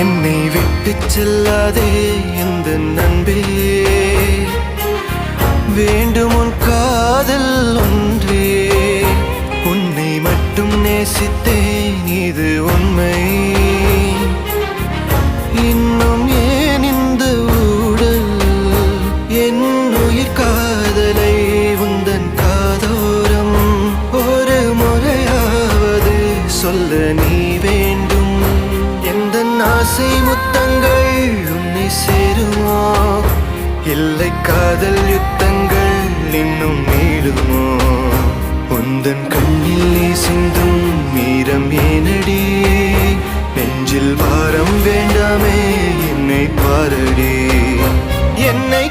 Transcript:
என்னை விட்டு செல்லாதே எந்த நண்பே, வேண்டும் உன் காதல் ஒன்றே. உன்னை மட்டும் நேசித்தேன் இது உண்மை. இன்னும் ஏன் இந்த ஊடல் என் உயிர் காதலை உந்தன் காதோரம் ஒரு முறையாவது சொல்ல நீ வேண்டும். எந்த ஆசை முத்தங்கள் உன்னை சேருமோ, இல்லை காதல் யுத்தங்கள் இன்னும் நீடுமோ. உந்தன் கண்ணில் நீ சிந்தும் மீரம் ஏனடி, நெஞ்சில் பாரம் வேண்டாமே என்னை பாரடி. என்னை